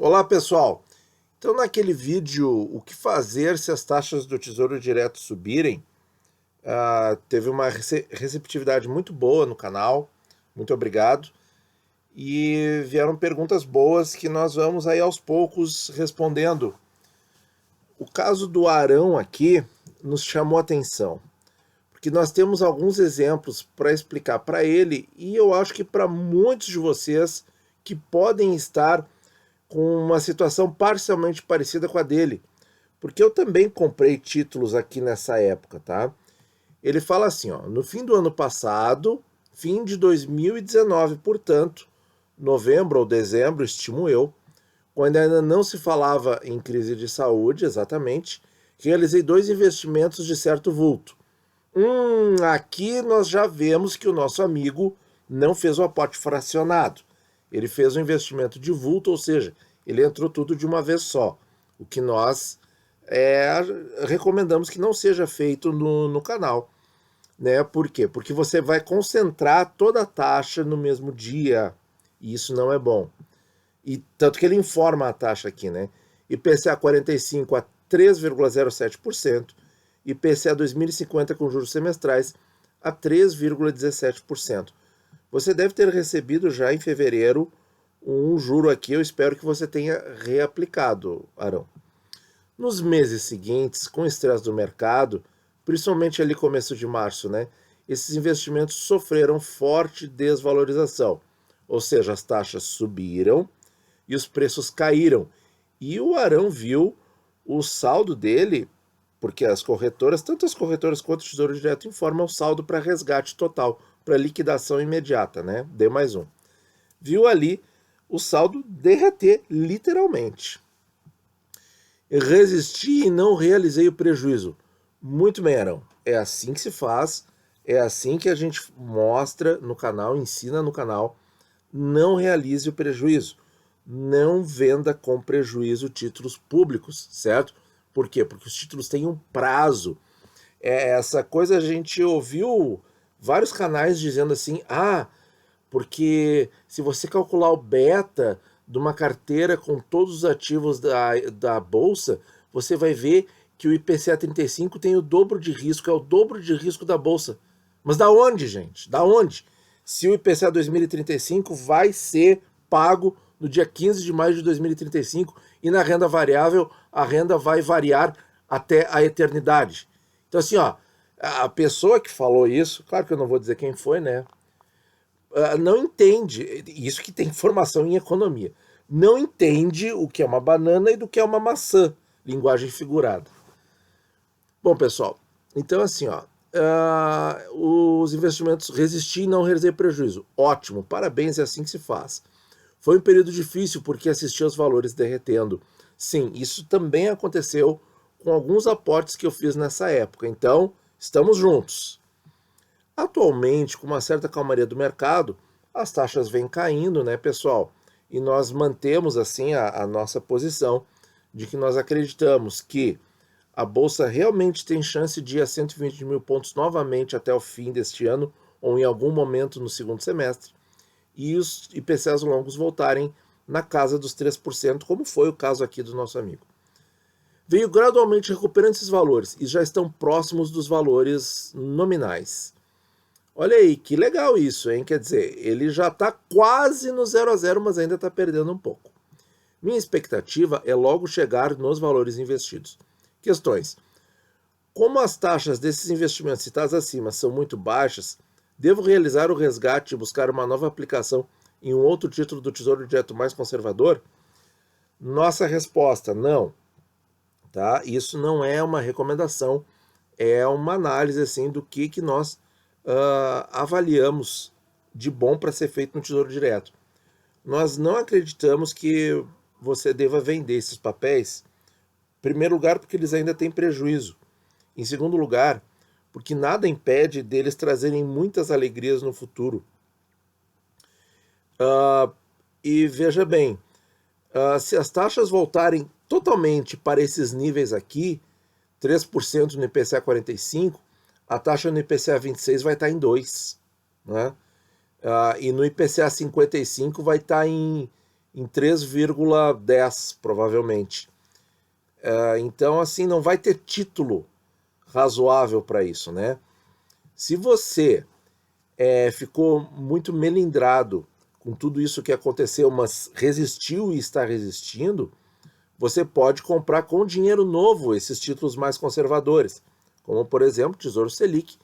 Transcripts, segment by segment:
Olá, pessoal. Então, naquele vídeo, o que fazer se as taxas do Tesouro Direto subirem, teve uma receptividade muito boa no canal, muito obrigado, e vieram perguntas boas que nós vamos aí aos poucos respondendo. O caso do Arão aqui nos chamou a atenção, porque nós temos alguns exemplos para explicar para ele, e eu acho que para muitos de vocês que podem estar com uma situação parcialmente parecida com a dele, porque eu também comprei títulos aqui nessa época, tá? Ele fala assim, ó, no fim do ano passado, fim de 2019, portanto, novembro ou dezembro, estimo eu, quando ainda não se falava em crise de saúde, exatamente, realizei 2 investimentos de certo vulto. Aqui nós já vemos que o nosso amigo não fez o aporte fracionado. Ele fez um investimento de vulto, ou seja, ele entrou tudo de uma vez só. O que nós recomendamos que não seja feito no canal. Né? Por quê? Porque você vai concentrar toda a taxa no mesmo dia. E isso não é bom. E tanto que ele informa a taxa aqui, né? IPCA 45 a 3,07%, IPCA 2050 com juros semestrais a 3,17%. Você deve ter recebido já em fevereiro um juro aqui, eu espero que você tenha reaplicado, Arão. Nos meses seguintes, com o estresse do mercado, principalmente ali começo de março, né, esses investimentos sofreram forte desvalorização, ou seja, as taxas subiram e os preços caíram. E o Arão viu o saldo dele, porque as corretoras, tanto as corretoras quanto o Tesouro Direto, informam o saldo para resgate total, para liquidação imediata, né? D mais um. Viu ali o saldo derreter, literalmente. Resisti e não realizei o prejuízo. Muito bem, Arão. É assim que se faz, é assim que a gente mostra no canal, ensina no canal. Não realize o prejuízo. Não venda com prejuízo títulos públicos, certo? Por quê? Porque os títulos têm um prazo. Essa coisa a gente ouviu vários canais dizendo assim, porque se você calcular o beta de uma carteira com todos os ativos da Bolsa, você vai ver que o IPCA 35 tem o dobro de risco, é o dobro de risco da Bolsa. Mas da onde, gente? Da onde? Se o IPCA 2035 vai ser pago no dia 15 de maio de 2035 e na renda variável a renda vai variar até a eternidade. Então assim, ó, a pessoa que falou isso, claro que eu não vou dizer quem foi, né? Não entende, isso que tem formação em economia, não entende o que é uma banana e do que é uma maçã, linguagem figurada. Bom, pessoal, então assim, ó, os investimentos resistir e não realizar prejuízo. Ótimo, parabéns, é assim que se faz. Foi um período difícil porque assisti aos valores derretendo. Sim, isso também aconteceu com alguns aportes que eu fiz nessa época, então estamos juntos. Atualmente, com uma certa calmaria do mercado, as taxas vêm caindo, né, pessoal? E nós mantemos, assim, a nossa posição de que nós acreditamos que a Bolsa realmente tem chance de ir a 120 mil pontos novamente até o fim deste ano, ou em algum momento no segundo semestre, e os IPCAs longos voltarem na casa dos 3%, como foi o caso aqui do nosso amigo. Veio gradualmente recuperando esses valores e já estão próximos dos valores nominais. Olha aí, que legal isso, hein? Quer dizer, ele já está quase no 0 a 0, mas ainda está perdendo um pouco. Minha expectativa é logo chegar nos valores investidos. Questões. Como as taxas desses investimentos citados acima são muito baixas, devo realizar o resgate e buscar uma nova aplicação em um outro título do Tesouro Direto mais conservador? Nossa resposta, não. Tá? Isso não é uma recomendação, é uma análise assim, do que nós avaliamos de bom para ser feito no Tesouro Direto. Nós não acreditamos que você deva vender esses papéis, em primeiro lugar, porque eles ainda têm prejuízo. Em segundo lugar, porque nada impede deles trazerem muitas alegrias no futuro. E veja bem, se as taxas voltarem totalmente para esses níveis aqui, 3% no IPCA 45, a taxa no IPCA 26 vai estar em 2%. Né? E no IPCA 55 vai estar em em 3,10, provavelmente. Então, assim, não vai ter título razoável para isso, né? Se você ficou muito melindrado com tudo isso que aconteceu, mas resistiu e está resistindo, você pode comprar com dinheiro novo esses títulos mais conservadores, como, por exemplo, Tesouro Selic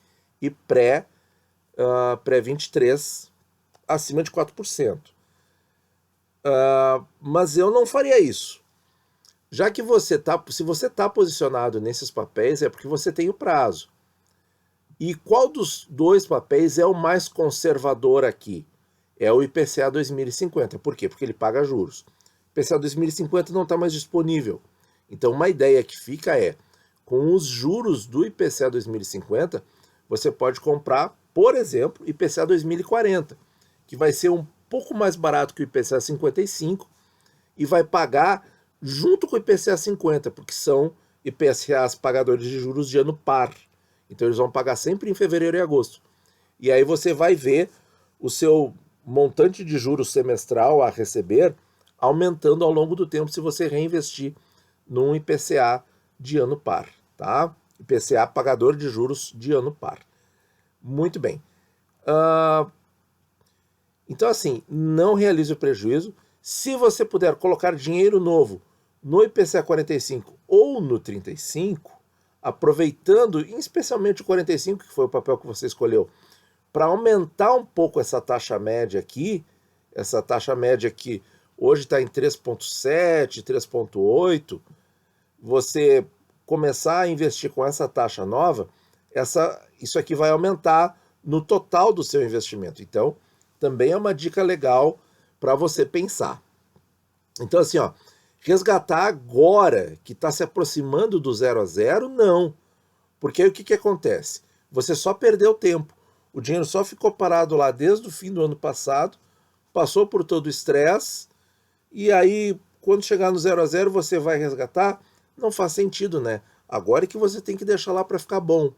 e pré-23 acima de 4%. Mas eu não faria isso. Já que se você está posicionado nesses papéis, é porque você tem o prazo. E qual dos dois papéis é o mais conservador aqui? É o IPCA 2050. Por quê? Porque ele paga juros. O IPCA 2050 não está mais disponível. Então, uma ideia que fica é, com os juros do IPCA 2050, você pode comprar, por exemplo, IPCA 2040, que vai ser um pouco mais barato que o IPCA 55 e vai pagar junto com o IPCA 50, porque são IPCAs pagadores de juros de ano par. Então eles vão pagar sempre em fevereiro e agosto. E aí você vai ver o seu montante de juros semestral a receber aumentando ao longo do tempo se você reinvestir num IPCA de ano par, tá? IPCA pagador de juros de ano par. Muito bem. Então, assim, não realize o prejuízo. Se você puder colocar dinheiro novo no IPCA 45 ou no 35, aproveitando especialmente o 45, que foi o papel que você escolheu, para aumentar um pouco essa taxa média aqui, essa taxa média que hoje está em 3,7, 3,8, você começar a investir com essa taxa nova, isso aqui vai aumentar no total do seu investimento. Então, também é uma dica legal para você pensar. Então, assim, ó, resgatar agora, que está se aproximando do 0 a 0, não. Porque aí o que acontece? Você só perdeu tempo. O dinheiro só ficou parado lá desde o fim do ano passado, passou por todo o estresse, e aí, quando chegar no 0 a 0, você vai resgatar? Não faz sentido, né? Agora é que você tem que deixar lá para ficar bom.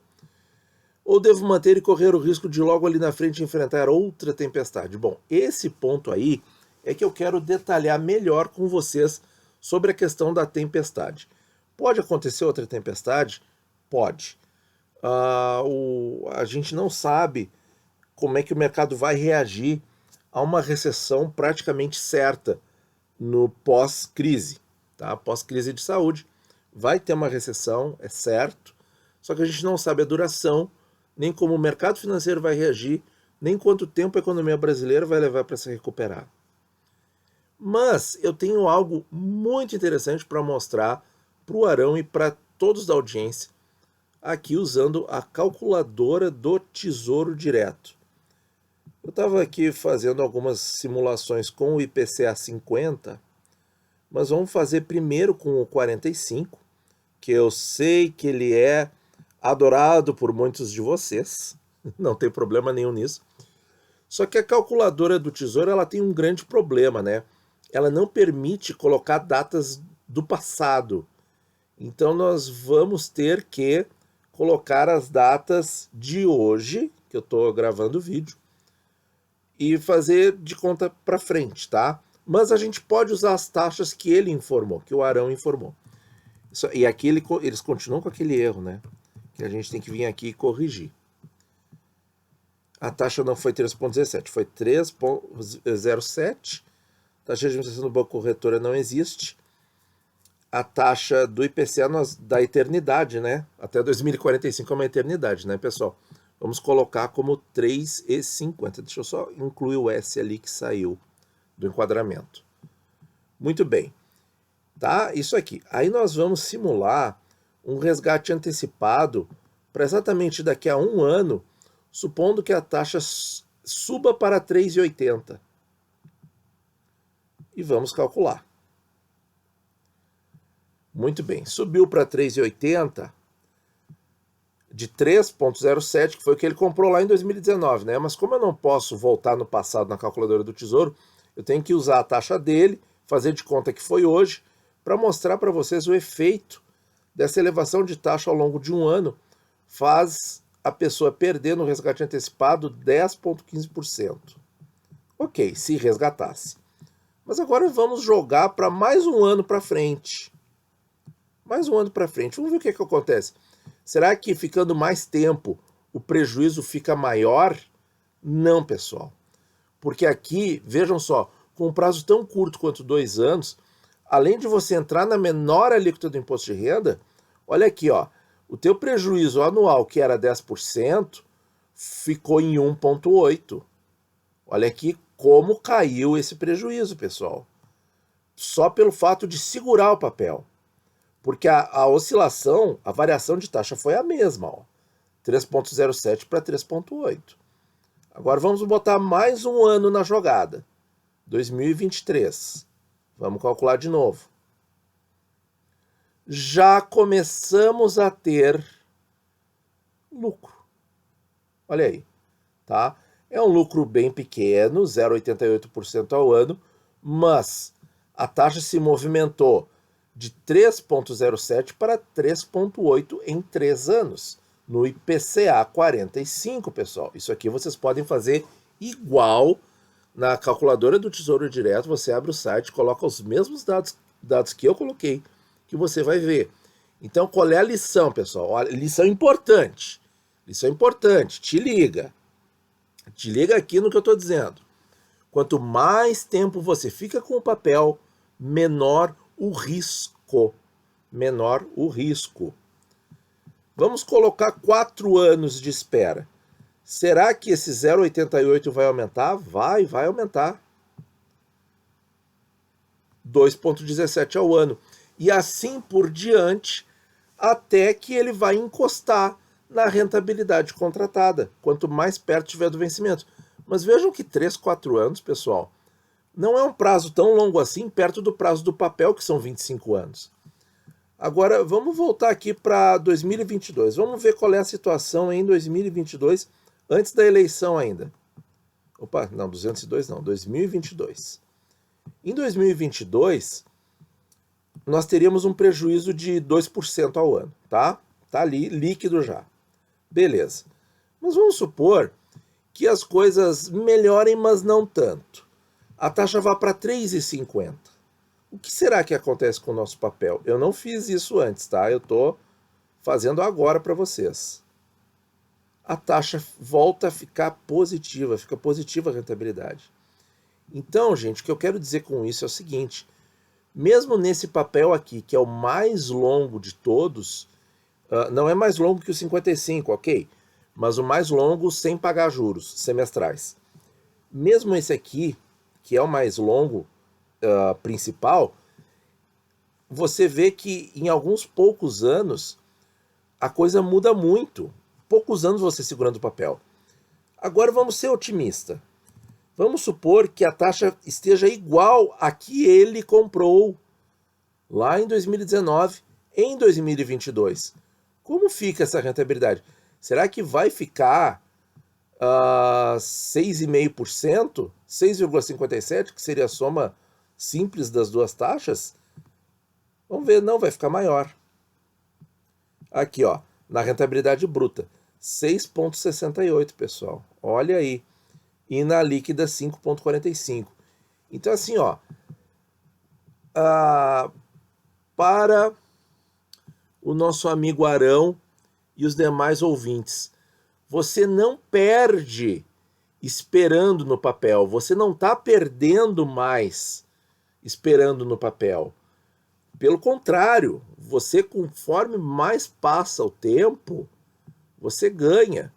Ou devo manter e correr o risco de logo ali na frente enfrentar outra tempestade? Bom, esse ponto aí é que eu quero detalhar melhor com vocês sobre a questão da tempestade. Pode acontecer outra tempestade? Pode. A gente não sabe como é que o mercado vai reagir a uma recessão praticamente certa no pós-crise, tá? Pós-crise de saúde. Vai ter uma recessão, é certo, só que a gente não sabe a duração, nem como o mercado financeiro vai reagir, nem quanto tempo a economia brasileira vai levar para se recuperar. Mas eu tenho algo muito interessante para mostrar para o Arão e para todos da audiência, aqui usando a calculadora do Tesouro Direto. Eu estava aqui fazendo algumas simulações com o IPCA 50, mas vamos fazer primeiro com o 45, que eu sei que ele é adorado por muitos de vocês, não tem problema nenhum nisso. Só que a calculadora do Tesouro ela tem um grande problema, né? Ela não permite colocar datas do passado. Então nós vamos ter que colocar as datas de hoje, que eu estou gravando o vídeo, e fazer de conta para frente, tá? Mas a gente pode usar as taxas que ele informou, que o Arão informou. E aqui eles continuam com aquele erro, né? Que a gente tem que vir aqui e corrigir. A taxa não foi 3,17, foi 3,07. A taxa de administração do Banco Corretora não existe. A taxa do IPCA da eternidade, né? Até 2045 é uma eternidade, né, pessoal? Vamos colocar como 3,50. Deixa eu só incluir o S ali que saiu do enquadramento. Muito bem. Tá? Isso aqui. Aí nós vamos simular um resgate antecipado para exatamente daqui a um ano, supondo que a taxa suba para 3,80. E vamos calcular. Muito bem. Subiu para 3,80 de 3,07, que foi o que ele comprou lá em 2019, né? Mas como eu não posso voltar no passado na calculadora do Tesouro, eu tenho que usar a taxa dele, fazer de conta que foi hoje, para mostrar para vocês o efeito dessa elevação de taxa ao longo de um ano faz a pessoa perder no resgate antecipado 10,15%. Ok, se resgatasse. Mas agora vamos jogar para mais um ano para frente. Mais um ano para frente. Vamos ver o que acontece. Será que ficando mais tempo o prejuízo fica maior? Não, pessoal. Porque aqui, vejam só, com um prazo tão curto quanto 2 anos, além de você entrar na menor alíquota do imposto de renda, olha aqui, ó, o teu prejuízo anual, que era 10%, ficou em 1,8%. Olha aqui como caiu esse prejuízo, pessoal. Só pelo fato de segurar o papel. Porque a oscilação, a variação de taxa foi a mesma, ó, 3,07 para 3,8. Agora vamos botar mais um ano na jogada, 2023. Vamos calcular de novo. Já começamos a ter lucro. Olha aí, tá? É um lucro bem pequeno, 0,88% ao ano, mas a taxa se movimentou de 3,07 para 3,8 em 3 anos, no IPCA 45, pessoal. Isso aqui vocês podem fazer igual na calculadora do Tesouro Direto. Você abre o site, coloca os mesmos dados que eu coloquei, que você vai ver. Então, qual é a lição, pessoal? Olha, lição importante. Lição importante. Te liga. Te liga aqui no que eu estou dizendo. Quanto mais tempo você fica com o papel, menor o risco. Menor o risco. Vamos colocar 4 anos de espera. Será que esse 0,88 vai aumentar? Vai aumentar. 2,17 ao ano. E assim por diante, até que ele vai encostar na rentabilidade contratada, quanto mais perto tiver do vencimento. Mas vejam que 3, 4 anos, pessoal, não é um prazo tão longo assim, perto do prazo do papel, que são 25 anos. Agora, vamos voltar aqui para 2022. Vamos ver qual é a situação em 2022, antes da eleição ainda. Opa, não, 202 não, 2022. Em 2022, nós teríamos um prejuízo de 2% ao ano, tá? Tá ali, líquido já. Beleza. Mas vamos supor que as coisas melhorem, mas não tanto. A taxa vá para 3,50. O que será que acontece com o nosso papel? Eu não fiz isso antes, tá? Eu estou fazendo agora para vocês. A taxa volta a ficar positiva, fica positiva a rentabilidade. Então, gente, o que eu quero dizer com isso é o seguinte: mesmo nesse papel aqui, que é o mais longo de todos, não é mais longo que o 55, ok? Mas o mais longo sem pagar juros semestrais. Mesmo esse aqui, que é o mais longo principal, você vê que em alguns poucos anos a coisa muda muito. Poucos anos você segurando o papel. Agora vamos ser otimistas. Vamos supor que a taxa esteja igual a que ele comprou lá em 2019, em 2022. Como fica essa rentabilidade? Será que vai ficar 6,5%? 6,57%, que seria a soma simples das duas taxas? Vamos ver, não, vai ficar maior. Aqui, ó, na rentabilidade bruta, 6,68, pessoal. Olha aí. E na líquida, 5,45. Então, assim, ó, para o nosso amigo Arão e os demais ouvintes, você não perde esperando no papel, você não está perdendo mais esperando no papel. Pelo contrário, você, conforme mais passa o tempo, você ganha.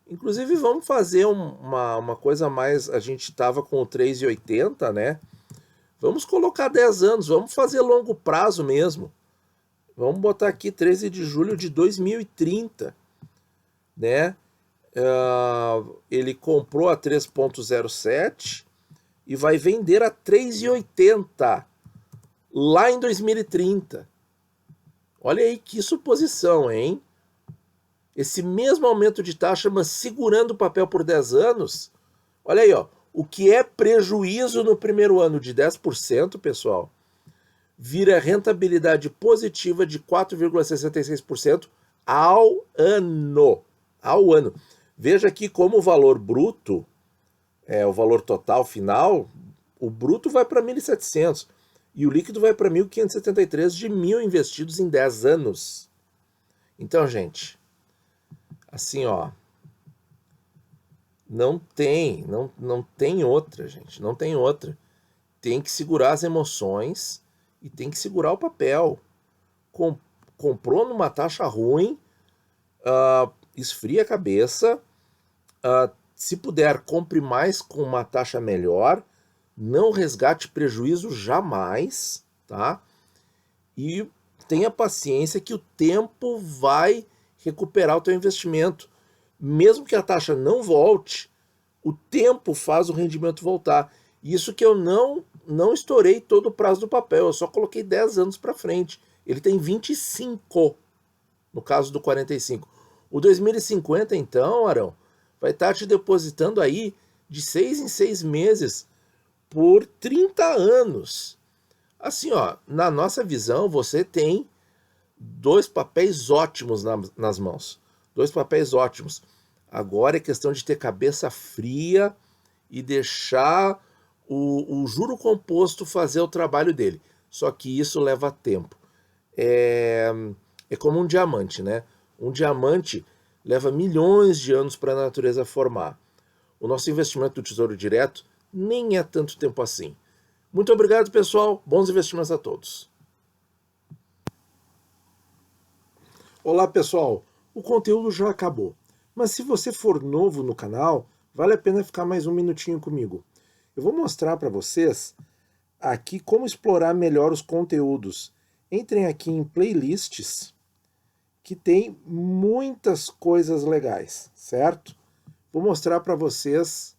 Inclusive, vamos fazer uma coisa mais. A gente estava com o 3,80, né? Vamos colocar 10 anos, vamos fazer longo prazo mesmo. Vamos botar aqui 13 de julho de 2030, né? Ele comprou a 3,07 e vai vender a 3,80 lá em 2030. Olha aí que suposição, hein? Esse mesmo aumento de taxa, mas segurando o papel por 10 anos. Olha aí, ó. O que é prejuízo no primeiro ano de 10%, pessoal, vira rentabilidade positiva de 4,66% ao ano. Ao ano. Veja aqui como o valor bruto, o valor total final, O bruto vai para 1.700 e o líquido vai para 1.573 de 1.000 investidos em 10 anos. Então, gente, assim, ó, não tem outra, gente, não tem outra. Tem que segurar as emoções e tem que segurar o papel. Comprou numa taxa ruim, esfria a cabeça, se puder, compre mais com uma taxa melhor, não resgate prejuízo jamais, tá? E tenha paciência que o tempo vai recuperar o teu investimento. Mesmo que a taxa não volte, o tempo faz o rendimento voltar. Isso que eu não estourei todo o prazo do papel, eu só coloquei 10 anos para frente. Ele tem 25, no caso do 45. O 2050, então, Arão, vai estar te depositando aí de 6 em 6 meses por 30 anos. Assim, ó, na nossa visão, você tem 2 papéis ótimos nas mãos. 2 papéis ótimos. Agora é questão de ter cabeça fria e deixar o juro composto fazer o trabalho dele. Só que isso leva tempo. É como um diamante, né? Um diamante leva milhões de anos para a natureza formar. O nosso investimento do Tesouro Direto nem é tanto tempo assim. Muito obrigado, pessoal. Bons investimentos a todos. Olá, pessoal. O conteúdo já acabou. Mas se você for novo no canal, vale a pena ficar mais um minutinho comigo. Eu vou mostrar para vocês aqui como explorar melhor os conteúdos. Entrem aqui em playlists, que tem muitas coisas legais, certo? Vou mostrar para vocês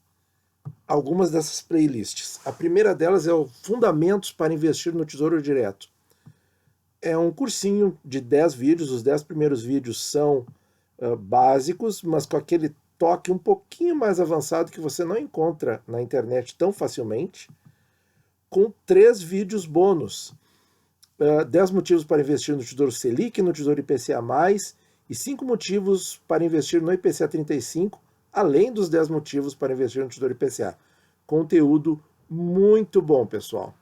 algumas dessas playlists. A primeira delas é o Fundamentos para Investir no Tesouro Direto. É um cursinho de 10 vídeos, os 10 primeiros vídeos são básicos, mas com aquele toque um pouquinho mais avançado que você não encontra na internet tão facilmente, com 3 vídeos bônus. 10 motivos para investir no Tesouro Selic, no Tesouro IPCA+, e 5 motivos para investir no IPCA 35, além dos 10 motivos para investir no Tesouro IPCA. Conteúdo muito bom, pessoal.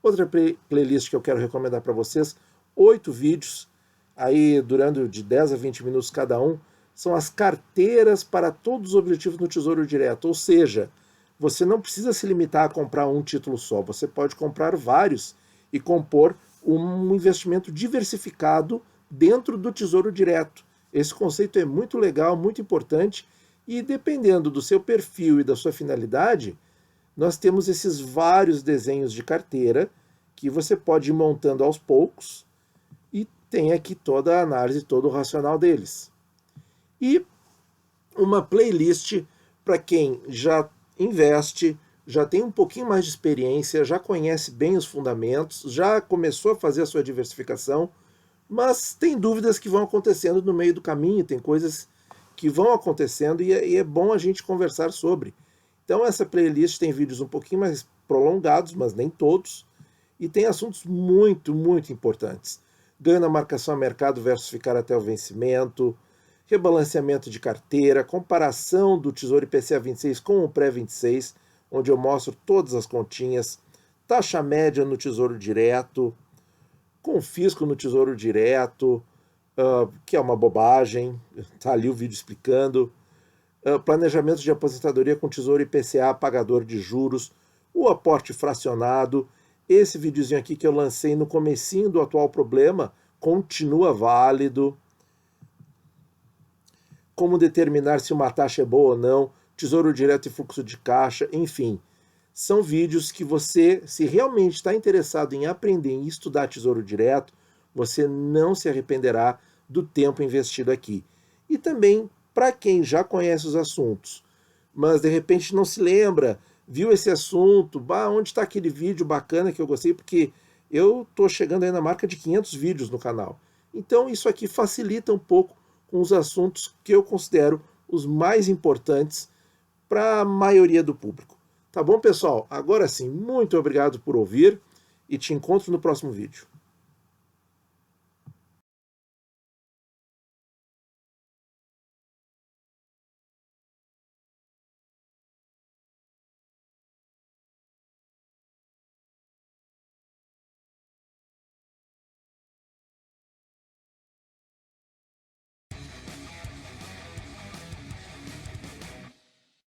Outra playlist que eu quero recomendar para vocês, 8 vídeos, aí durando de 10 a 20 minutos cada um, são as carteiras para todos os objetivos no Tesouro Direto, ou seja, você não precisa se limitar a comprar um título só, você pode comprar vários e compor um investimento diversificado dentro do Tesouro Direto. Esse conceito é muito legal, muito importante, e dependendo do seu perfil e da sua finalidade, nós temos esses vários desenhos de carteira que você pode ir montando aos poucos e tem aqui toda a análise, todo o racional deles. E uma playlist para quem já investe, já tem um pouquinho mais de experiência, já conhece bem os fundamentos, já começou a fazer a sua diversificação, mas tem dúvidas que vão acontecendo no meio do caminho, tem coisas que vão acontecendo e é bom a gente conversar sobre. Então essa playlist tem vídeos um pouquinho mais prolongados, mas nem todos, e tem assuntos muito, muito importantes. Ganho na marcação a mercado versus ficar até o vencimento, rebalanceamento de carteira, comparação do Tesouro IPCA 26 com o pré-26, onde eu mostro todas as continhas, taxa média no Tesouro Direto, confisco no Tesouro Direto, que é uma bobagem, está ali o vídeo explicando, planejamento de aposentadoria com Tesouro IPCA, pagador de juros, o aporte fracionado, esse videozinho aqui que eu lancei no comecinho do atual problema, continua válido, como determinar se uma taxa é boa ou não, Tesouro Direto e fluxo de caixa, enfim. São vídeos que você, se realmente está interessado em aprender e estudar Tesouro Direto, você não se arrependerá do tempo investido aqui. E também, para quem já conhece os assuntos, mas de repente não se lembra, viu esse assunto, onde está aquele vídeo bacana que eu gostei, porque eu estou chegando aí na marca de 500 vídeos no canal. Então isso aqui facilita um pouco com os assuntos que eu considero os mais importantes para a maioria do público. Tá bom, pessoal? Agora sim, muito obrigado por ouvir e te encontro no próximo vídeo.